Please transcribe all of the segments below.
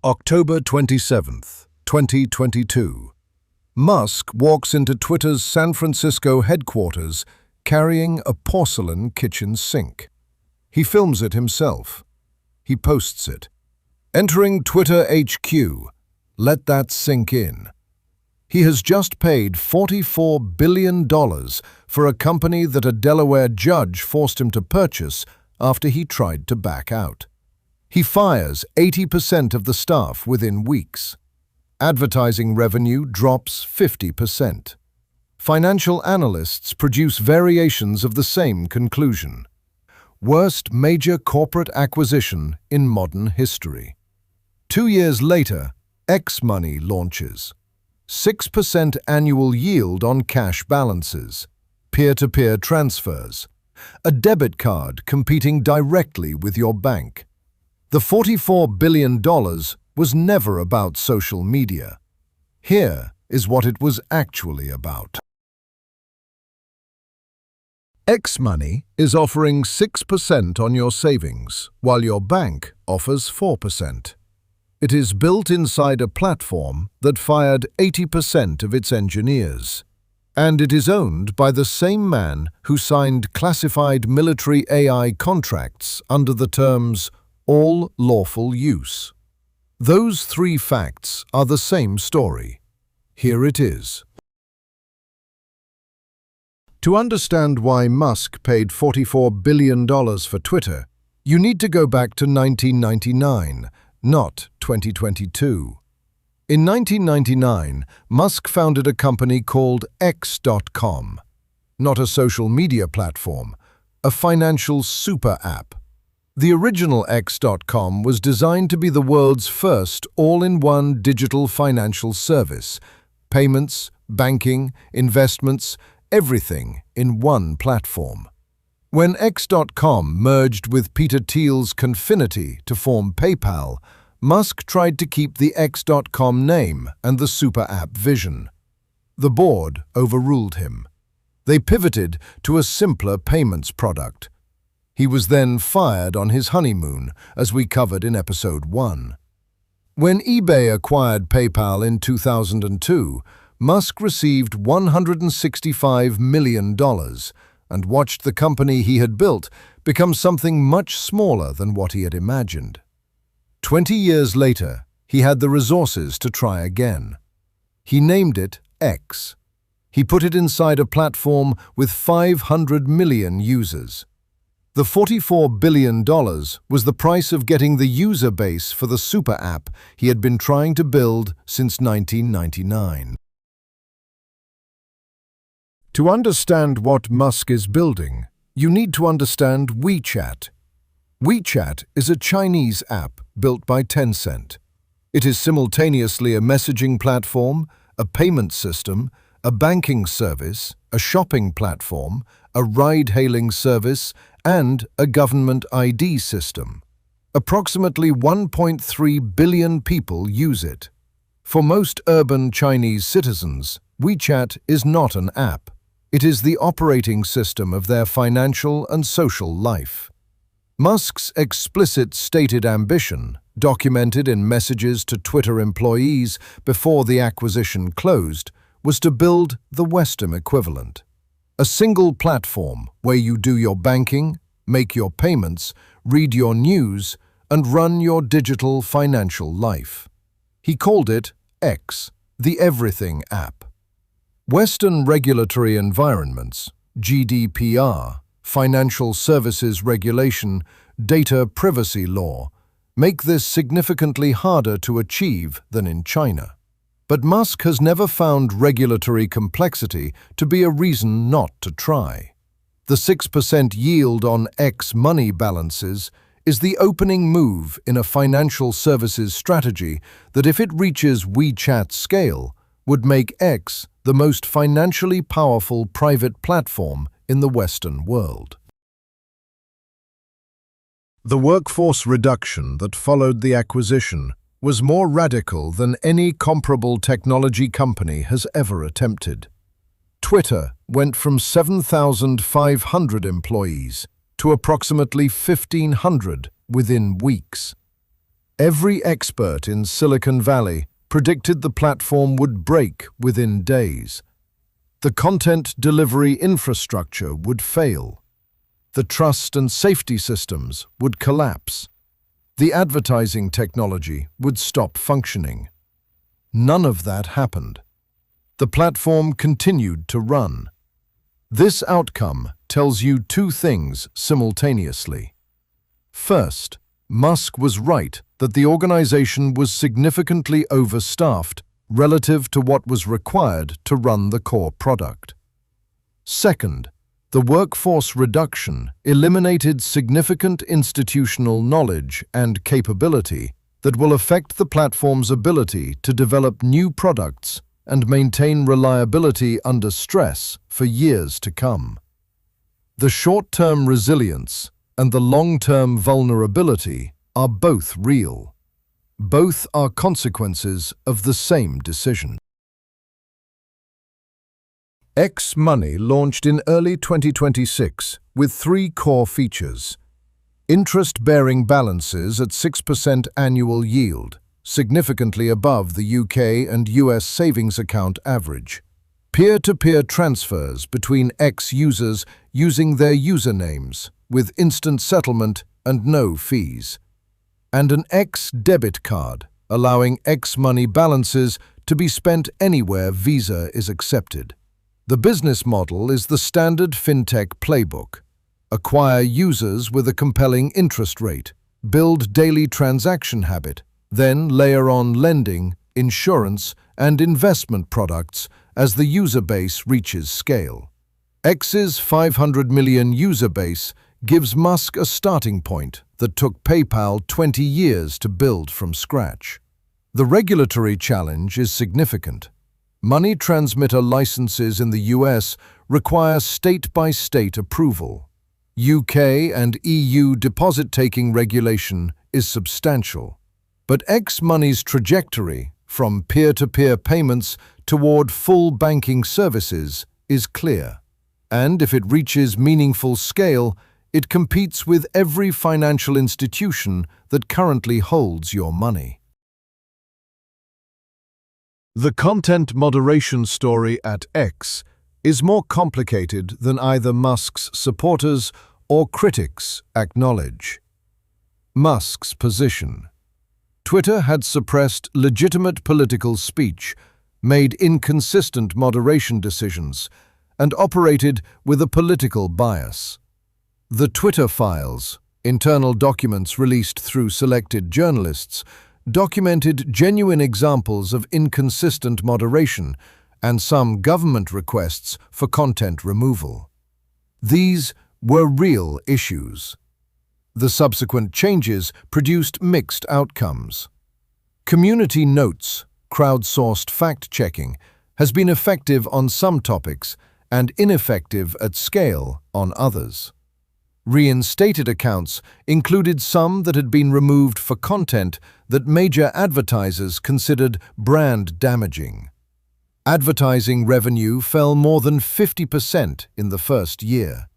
October 27th, 2022. Musk walks into Twitter's San Francisco headquarters carrying a porcelain kitchen sink. He films it himself. He posts it. Entering Twitter HQ. Let that sink in. He has just paid $44 billion for a company that a Delaware judge forced him to purchase after he tried to back out. He fires 80% of the staff within weeks. Advertising revenue drops 50%. Financial analysts produce variations of the same conclusion. Worst major corporate acquisition in modern history. 2 years later, X-Money launches. 6% annual yield on cash balances. Peer-to-peer transfers. A debit card competing directly with your bank. The $44 billion was never about social media. Here is what it was actually about. X-Money is offering 6% on your savings, while your bank offers 4%. It is built inside a platform that fired 80% of its engineers. And it is owned by the same man who signed classified military AI contracts under the terms all lawful use. Those three facts are the same story. Here it is. To understand why Musk paid $44 billion for Twitter, you need to go back to 1999, not 2022. In 1999, Musk founded a company called X.com, not a social media platform, a financial super app. The original X.com was designed to be the world's first all-in-one digital financial service. Payments, banking, investments, everything in one platform. When X.com merged with Peter Thiel's Confinity to form PayPal, Musk tried to keep the X.com name and the super app vision. The board overruled him. They pivoted to a simpler payments product. He was then fired on his honeymoon, as we covered in episode 1. When eBay acquired PayPal in 2002, Musk received $165 million and watched the company he had built become something much smaller than what he had imagined. 20 years later, he had the resources to try again. He named it X. He put it inside a platform with 500 million users. The $44 billion was the price of getting the user base for the super app he had been trying to build since 1999. To understand what Musk is building, you need to understand WeChat. WeChat is a Chinese app built by Tencent. It is simultaneously a messaging platform, a payment system, a banking service, a shopping platform, a ride-hailing service, and a government ID system. Approximately 1.3 billion people use it. For most urban Chinese citizens, WeChat is not an app. It is the operating system of their financial and social life. Musk's explicit stated ambition, documented in messages to Twitter employees before the acquisition closed, was to build the Western equivalent. A single platform where you do your banking, make your payments, read your news, and run your digital financial life. He called it X, the Everything app. Western regulatory environments, GDPR, Financial Services Regulation, Data Privacy Law, make this significantly harder to achieve than in China. But Musk has never found regulatory complexity to be a reason not to try. The 6% yield on X-Money balances is the opening move in a financial services strategy that, if it reaches WeChat scale, would make X the most financially powerful private platform in the Western world. The workforce reduction that followed the acquisition was more radical than any comparable technology company has ever attempted. Twitter went from 7,500 employees to approximately 1,500 within weeks. Every expert in Silicon Valley predicted the platform would break within days. The content delivery infrastructure would fail. The trust and safety systems would collapse. The advertising technology would stop functioning. None of that happened. The platform continued to run. This outcome tells you two things simultaneously. First, Musk was right that the organization was significantly overstaffed relative to what was required to run the core product. Second, the workforce reduction eliminated significant institutional knowledge and capability that will affect the platform's ability to develop new products and maintain reliability under stress for years to come. The short-term resilience and the long-term vulnerability are both real. Both are consequences of the same decision. X Money launched in early 2026 with three core features: interest-bearing balances at 6% annual yield, significantly above the UK and US savings account average; peer-to-peer transfers between X users using their usernames, with instant settlement and no fees; and an X debit card, allowing X Money balances to be spent anywhere Visa is accepted. The business model is the standard fintech playbook: acquire users with a compelling interest rate, build daily transaction habit, then layer on lending, insurance, and investment products as the user base reaches scale. X's 500 million user base gives Musk a starting point that took PayPal 20 years to build from scratch. The regulatory challenge is significant. Money transmitter licenses in the US require state-by-state approval. UK and EU deposit-taking regulation is substantial. But X Money's trajectory from peer-to-peer payments toward full banking services is clear. And if it reaches meaningful scale, it competes with every financial institution that currently holds your money. The content moderation story at X is more complicated than either Musk's supporters or critics acknowledge. Musk's position: Twitter had suppressed legitimate political speech, made inconsistent moderation decisions, and operated with a political bias. The Twitter files, internal documents released through selected journalists, documented genuine examples of inconsistent moderation and some government requests for content removal. These were real issues. The subsequent changes produced mixed outcomes. Community notes, crowdsourced fact-checking, has been effective on some topics and ineffective at scale on others. Reinstated accounts included some that had been removed for content that major advertisers considered brand damaging. Advertising revenue fell more than 50% in the first year.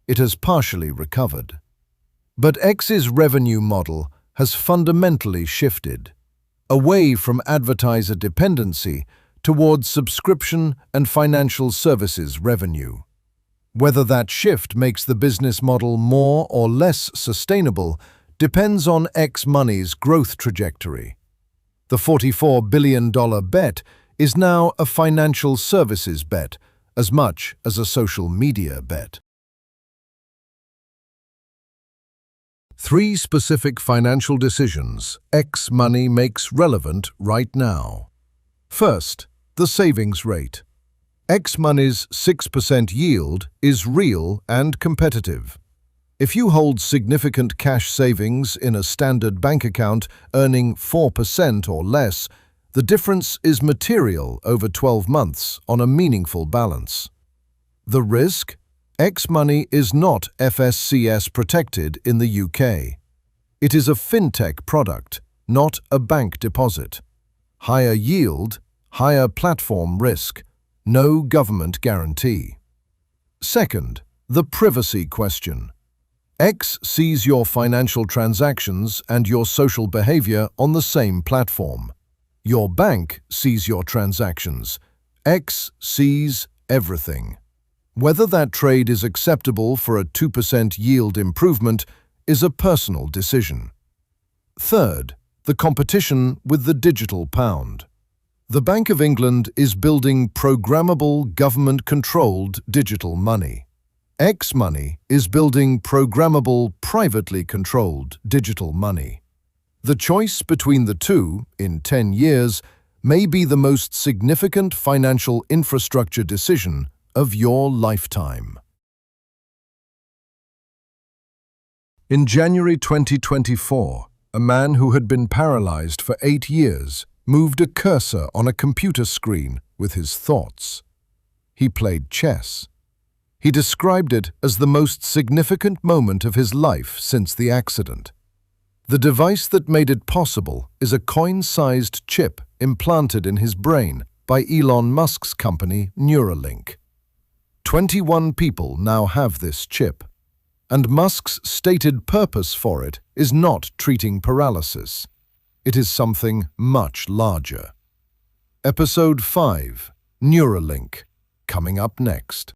It has partially recovered. But X's revenue model has fundamentally shifted, away from advertiser dependency towards subscription and financial services revenue. Whether that shift makes the business model more or less sustainable depends on X Money's growth trajectory. The $44 billion bet is now a financial services bet as much as a social media bet. 3 specific financial decisions X Money makes relevant right now. First, the savings rate. X Money's 6% yield is real and competitive. If you hold significant cash savings in a standard bank account earning 4% or less, the difference is material over 12 months on a meaningful balance. The risk? X Money is not FSCS protected in the UK. It is a fintech product, not a bank deposit. Higher yield, higher platform risk. No government guarantee. Second, the privacy question. X sees your financial transactions and your social behavior on the same platform. Your bank sees your transactions. X sees everything. Whether that trade is acceptable for a 2% yield improvement is a personal decision. Third, the competition with the digital pound. The Bank of England is building programmable, government-controlled digital money. X Money is building programmable, privately controlled digital money. The choice between the two, in 10 years, may be the most significant financial infrastructure decision of your lifetime. In January 2024, a man who had been paralyzed for 8 years moved a cursor on a computer screen with his thoughts. He played chess. He described it as the most significant moment of his life since the accident. The device that made it possible is a coin-sized chip implanted in his brain by Elon Musk's company Neuralink. 21 people now have this chip, and Musk's stated purpose for it is not treating paralysis. It is something much larger. Episode 5, Neuralink, coming up next.